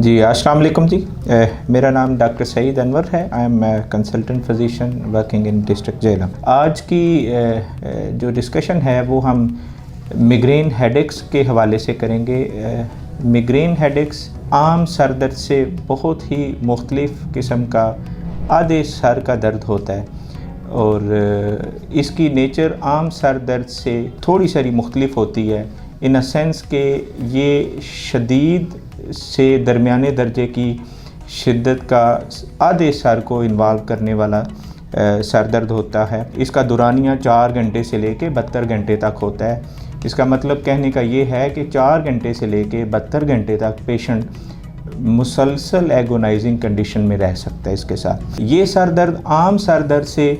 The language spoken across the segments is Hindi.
जी अस्सलाम वालेकुम जी। मेरा नाम डॉक्टर सईद अनवर है। I am consultant physician working in district Jhelum. आज की जो डिस्कशन है वो हम मिग्रेन हेडेक्स के हवाले से करेंगे। मिग्रेन हेडेक्स आम सर दर्द से बहुत ही मुख्तलिफ़ किस्म का आधे सर का दर्द होता है और इसकी नेचर आम सर दर्द से थोड़ी सारी मुख्तलिफ होती है इन अ सेंस के ये शदीद से दरमियाने दर्जे की शिद्दत का आधे सर को इन्वॉल्व करने वाला सर दर्द होता है। इसका दौरानिया 4 घंटे से लेके 72 घंटे तक होता है। इसका मतलब कहने का ये है कि 4 घंटे से लेके 72 घंटे तक पेशेंट मुसलसल एगोनाइजिंग कंडीशन में रह सकता है। इसके साथ ये सर दर्द आम सर दर्द से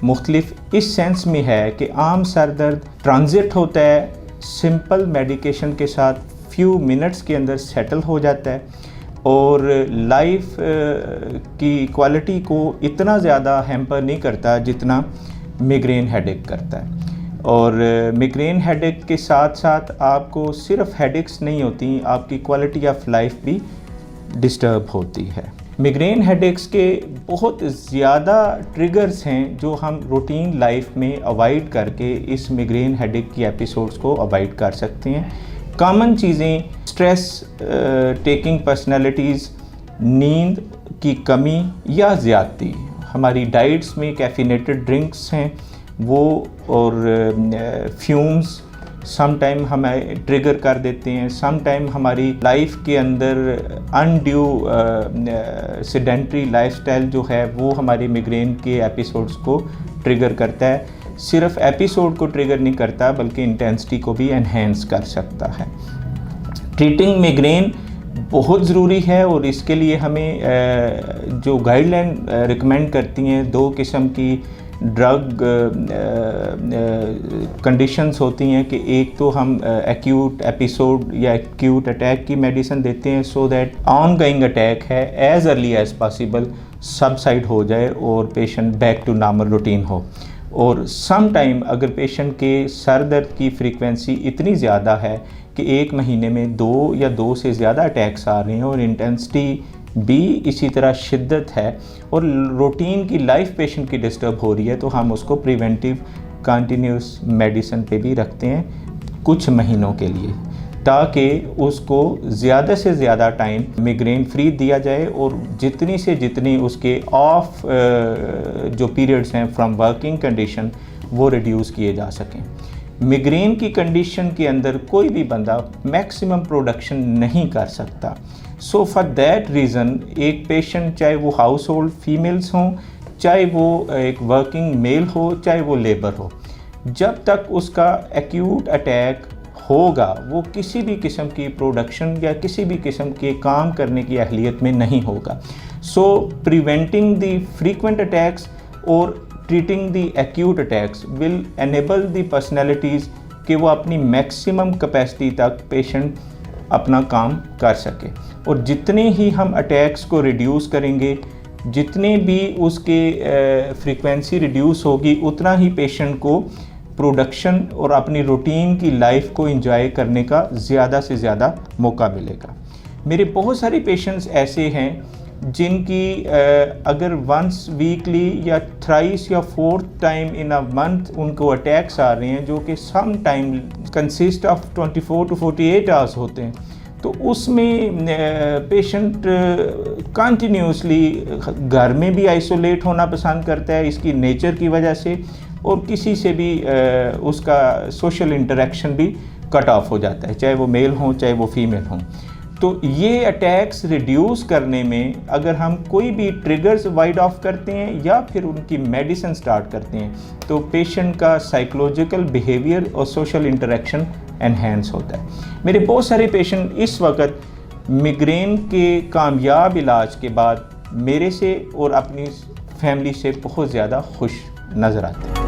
मुख्तलिफ इस सेंस में है कि आम सर दर्द ट्रांजिट होता है, सिंपल मेडिकेशन के साथ फ्यू मिनट्स के अंदर सेटल हो जाता है और लाइफ की क्वालिटी को इतना ज़्यादा हैम्पर नहीं करता जितना मिग्रेन हेडेक करता है। और मिग्रेन हेडेक के साथ साथ आपको सिर्फ हेडेक्स नहीं होती, आपकी क्वालिटी ऑफ लाइफ भी डिस्टर्ब होती है। मिग्रेन हेडेक्स के बहुत ज़्यादा ट्रिगर्स हैं जो हम रूटीन लाइफ में अवॉइड करके इस मिग्रेन हेडेक की एपिसोड्स को अवॉइड कर सकते हैं। कॉमन चीज़ें स्ट्रेस टेकिंग पर्सनैलिटीज़, नींद की कमी या ज़्यादती, हमारी डाइट्स में कैफिनेटेड ड्रिंक्स हैं वो, और फ्यूम्स सम टाइम हमें ट्रिगर कर देते हैं। सम टाइम हमारी लाइफ के अंदर अनड्यू सेडेंटरी लाइफस्टाइल जो है वो हमारी मिग्रेन के एपिसोड्स को ट्रिगर करता है। सिर्फ एपिसोड को ट्रिगर नहीं करता बल्कि इंटेंसिटी को भी एनहेंस कर सकता है। ट्रीटिंग मिग्रेन बहुत ज़रूरी है और इसके लिए हमें जो गाइडलाइन रिकमेंड करती हैं 2 किस्म की ड्रग कंडीशंस होती हैं कि एक तो हम एक्यूट एपिसोड या एक्यूट अटैक की मेडिसिन देते हैं सो दैट ऑनगोइंग अटैक है as early as possible subside हो जाए और patient back to normal routine हो। और सम टाइम अगर पेशेंट के सर दर्द की फ्रीक्वेंसी इतनी ज़्यादा है कि 1 महीने में 2 या 2 से ज़्यादा अटैक्स आ रहे हैं और इंटेंसिटी भी इसी तरह शिद्दत है और रूटीन की लाइफ पेशेंट की डिस्टर्ब हो रही है, तो हम उसको प्रिवेंटिव कंटिन्यूस मेडिसिन पे भी रखते हैं कुछ महीनों के लिए, ताकि उसको ज़्यादा से ज़्यादा टाइम मिग्रेन फ्री दिया जाए और जितनी से जितनी उसके ऑफ जो पीरियड्स हैं फ्रॉम वर्किंग कंडीशन वो रिड्यूस किए जा सकें। मिग्रेन की कंडीशन के अंदर कोई भी बंदा मैक्सिमम प्रोडक्शन नहीं कर सकता। सो फॉर दैट रीज़न एक पेशेंट, चाहे वो हाउस होल्ड फीमेल्स हों, चाहे वो एक वर्किंग मेल हो, चाहे वो लेबर हो, जब तक उसका एक्यूट अटैक होगा वो किसी भी किस्म की प्रोडक्शन या किसी भी किस्म के काम करने की अहलियत में नहीं होगा। सो प्रिवेंटिंग द फ्रीक्वेंट अटैक्स और treating the acute attacks will enable the personalities कि वो अपनी मैक्सिमम कैपेसिटी तक पेशेंट अपना काम कर सके। और जितने ही हम अटैक्स को रिड्यूस करेंगे, जितने भी उसके फ्रीक्वेंसी रिड्यूस होगी, उतना ही पेशेंट को प्रोडक्शन और अपनी रूटीन की लाइफ को एंजॉय करने का ज़्यादा से ज़्यादा मौका मिलेगा। मेरे बहुत सारे पेशेंट्स ऐसे हैं जिनकी अगर वंस वीकली या थ्राइस या 4th time in a month उनको अटैक्स आ रहे हैं जो कि some time consist of 24 to 48 hours होते हैं, तो उसमें पेशेंट कंटिन्यूसली घर में भी आइसोलेट होना पसंद करता है इसकी नेचर की वजह से, और किसी से भी उसका सोशल इंटरेक्शन भी कट ऑफ हो जाता है, चाहे वो मेल हों चाहे वो फीमेल हों। तो ये अटैक्स रिड्यूस करने में अगर हम कोई भी ट्रिगर्स वाइड ऑफ करते हैं या फिर उनकी मेडिसिन स्टार्ट करते हैं तो पेशेंट का साइकोलॉजिकल बिहेवियर और सोशल इंटरेक्शन एनहेंस होता है। मेरे बहुत सारे पेशेंट इस वक्त मिग्रेन के कामयाब इलाज के बाद मेरे से और अपनी फैमिली से बहुत ज़्यादा खुश नज़र आते हैं।